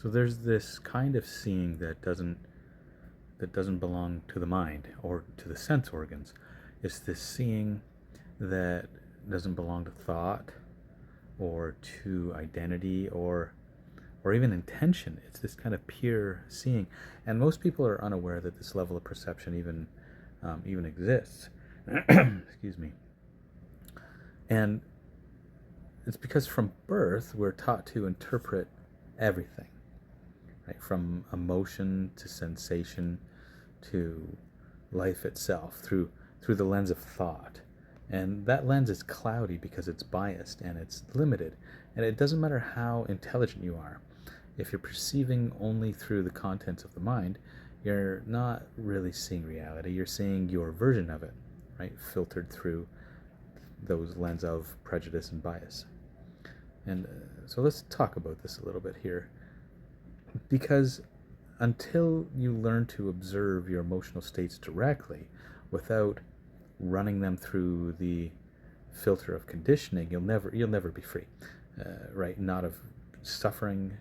So there's this kind of seeing that doesn't belong to the mind or to the sense organs. It's this seeing that doesn't belong to thought or to identity or even intention. It's this kind of pure seeing, and most people are unaware that this level of perception even exists. Excuse me. And it's because from birth we're taught to interpret everything, right? From emotion to sensation to life itself through the lens of thought. And that lens is cloudy because it's biased and it's limited. And it doesn't matter how intelligent you are. If you're perceiving only through the contents of the mind, you're not really seeing reality. You're seeing your version of it, right? Filtered through those lens of prejudice and bias. And so let's talk about this a little bit here. Because until you learn to observe your emotional states directly without running them through the filter of conditioning, you'll never be free, right? Not of suffering.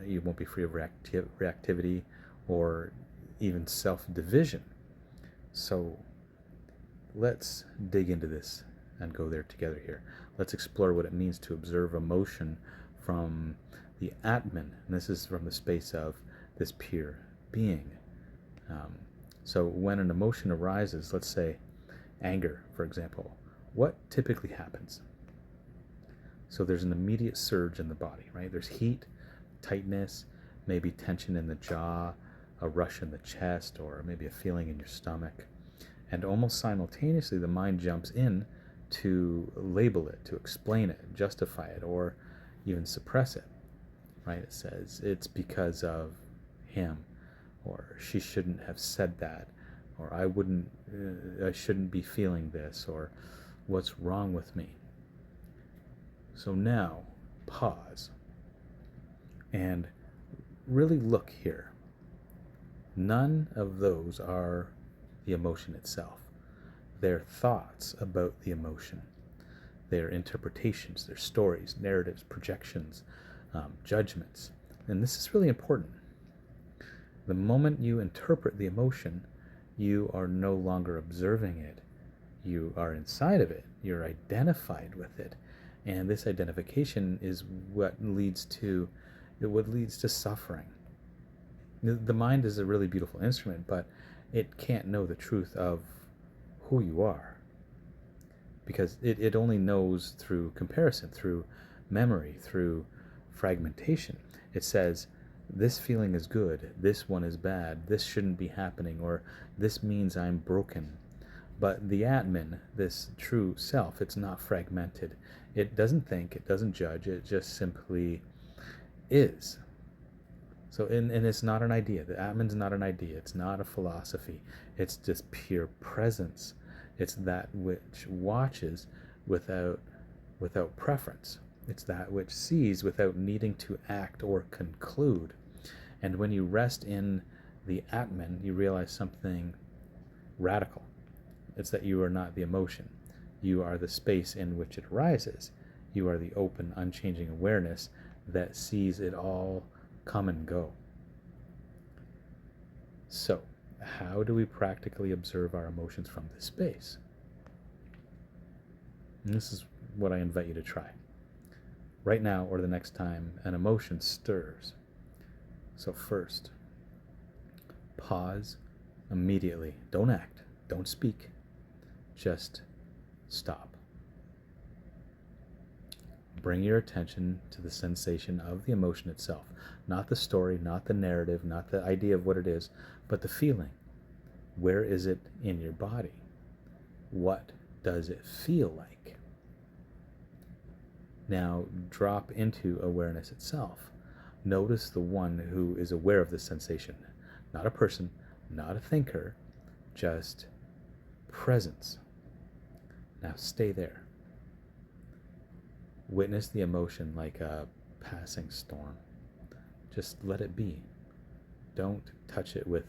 You won't be free of reactivity or even self-division. So let's dig into this and go there together here. Let's explore what it means to observe emotion from the Atman, and this is from the space of this pure being. So when an emotion arises, let's say anger, for example, what typically happens? So there's an immediate surge in the body, right? There's heat, tightness, maybe tension in the jaw, a rush in the chest, or maybe a feeling in your stomach. And almost simultaneously, the mind jumps in to label it, to explain it, justify it, or even suppress it, right? It says it's because of him, or she shouldn't have said that, or I shouldn't be feeling this, or what's wrong with me. So now, pause and really look here. None of those are the emotion itself. They're thoughts about the emotion. They're interpretations, they're stories, narratives, projections, judgments. And this is really important. The moment you interpret the emotion, you are no longer observing it. You are inside of it. You're identified with it. And this identification is what leads to suffering. The mind is a really beautiful instrument, but it can't know the truth of who you are, because it only knows through comparison, through memory, through fragmentation. It says, this feeling is good, this one is bad, this shouldn't be happening, or this means I'm broken. But the Atman, this true self, it's not fragmented. It doesn't think, it doesn't judge, it just simply is. So, and it's not an idea. The Atman's not an idea. It's not a philosophy. It's just pure presence. It's that which watches without preference. It's that which sees without needing to act or conclude. And when you rest in the Atman, you realize something radical. It's that you are not the emotion. You are the space in which it arises. You are the open, unchanging awareness that sees it all come and go. So, how do we practically observe our emotions from this space? And this is what I invite you to try. Right now or the next time an emotion stirs. So first, pause immediately. Don't act. Don't speak. Just stop. Bring your attention to the sensation of the emotion itself. Not the story, not the narrative, not the idea of what it is, but the feeling. Where is it in your body? What does it feel like? Now drop into awareness itself. Notice the one who is aware of the sensation. Not a person, not a thinker, just presence. Now stay there. Witness the emotion like a passing storm. Just let it be. Don't touch it with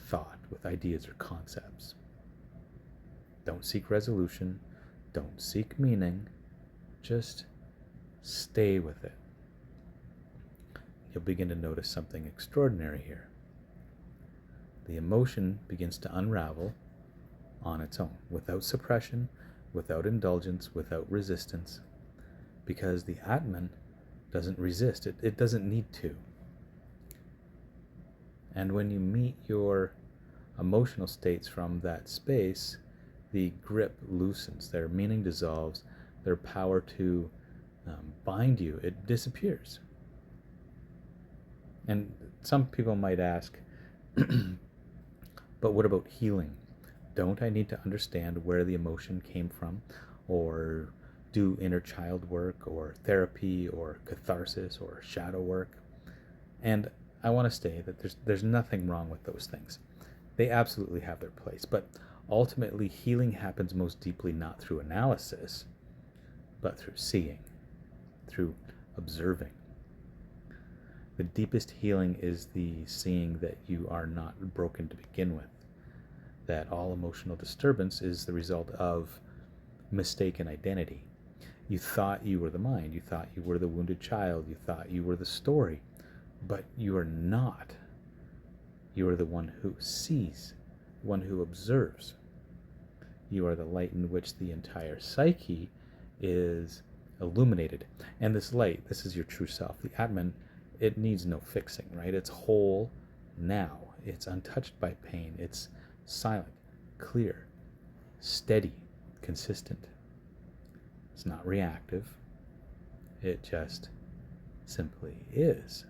thought, with ideas or concepts. Don't seek resolution. Don't seek meaning. Just stay with it. you'll begin to notice something extraordinary here. The emotion begins to unravel on its own, without suppression, without indulgence, without resistance, because the Atman doesn't resist. It doesn't need to. And when you meet your emotional states from that space, the grip loosens, their meaning dissolves, their power to bind you, it disappears. And some people might ask, but what about healing? Don't I need to understand where the emotion came from, or do inner child work, or therapy, or catharsis, or shadow work? And I want to say that there's nothing wrong with those things. They absolutely have their place, but ultimately healing happens most deeply not through analysis, but through seeing, through observing. The deepest healing is the seeing that you are not broken to begin with, that all emotional disturbance is the result of mistaken identity. You thought you were the mind, you thought you were the wounded child, you thought you were the story, but you are not. You are the one who sees, one who observes. You are the light in which the entire psyche is illuminated. And this light, this is your true self. The Atman, it needs no fixing, right? It's whole now. It's untouched by pain. It's silent, clear, steady, consistent. It's not reactive. It just simply is.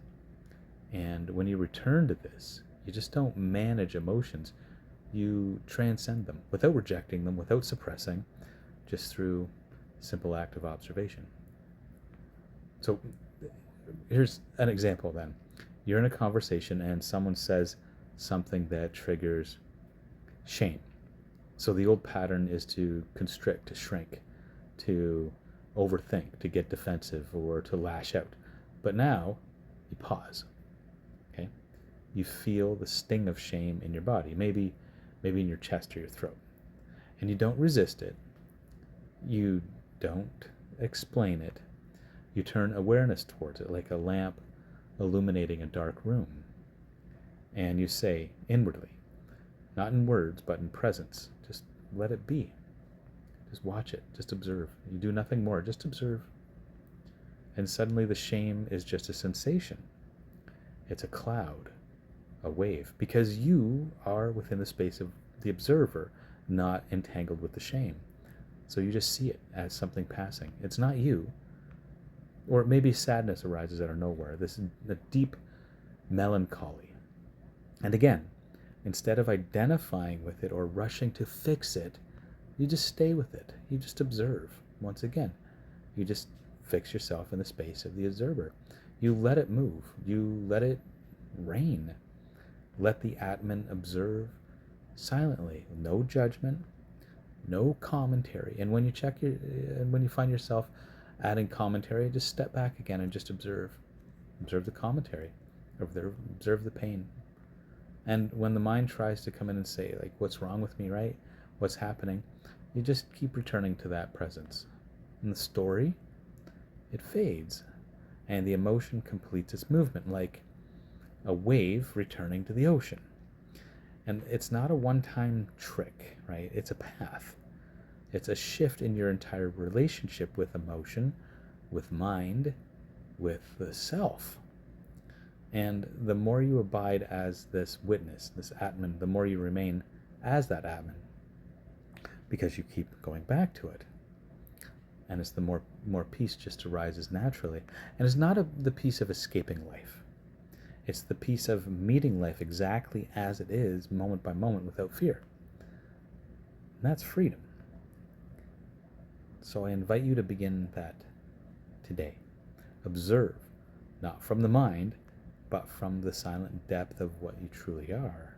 And when you return to this, you just don't manage emotions. You transcend them without rejecting them, without suppressing, just through simple act of observation. So here's an example then. You're in a conversation and someone says something that triggers shame. So the old pattern is to constrict, to shrink, to overthink, to get defensive, or to lash out. But now you pause. Okay? You feel the sting of shame in your body, maybe in your chest or your throat. And you don't resist it. You don't explain it. You turn awareness towards it like a lamp illuminating a dark room. And you say inwardly, not in words, but in presence, just let it be. Just watch it. Just observe. You do nothing more. Just observe. And suddenly the shame is just a sensation. It's a cloud, a wave, because you are within the space of the observer, not entangled with the shame. So you just see it as something passing. It's not you. Or maybe sadness arises out of nowhere. This is a deep melancholy. And again, instead of identifying with it or rushing to fix it, you just stay with it. You just observe. Once again, you just fix yourself in the space of the observer. You let it move. You let it reign. Let the Atman observe silently. No judgment, no commentary. And when you find yourself adding commentary, just step back again and just observe. Observe the commentary. Observe the pain. And when the mind tries to come in and say, like, what's wrong with me, right? What's happening? You just keep returning to that presence. And the story, it fades. And the emotion completes its movement, like a wave returning to the ocean. And it's not a one-time trick, right? It's a path. It's a shift in your entire relationship with emotion, with mind, with the self. And the more you abide as this witness, this Atman, the more you remain as that Atman, because you keep going back to it. And it's the more peace just arises naturally. And it's not the peace of escaping life. It's the peace of meeting life exactly as it is, moment by moment, without fear. And that's freedom. So I invite you to begin that today. Observe, not from the mind, but from the silent depth of what you truly are.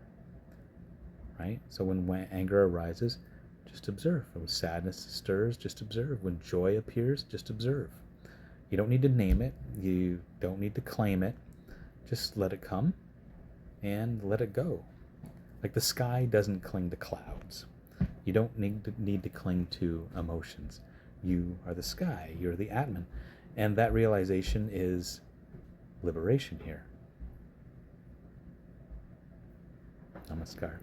Right? So when anger arises, just observe. When sadness stirs, just observe. When joy appears, just observe. You don't need to name it. You don't need to claim it. Just let it come and let it go. Like the sky doesn't cling to clouds. You don't need to cling to emotions. You are the sky. You're the Atman. And that realization is liberation here. Namaskar.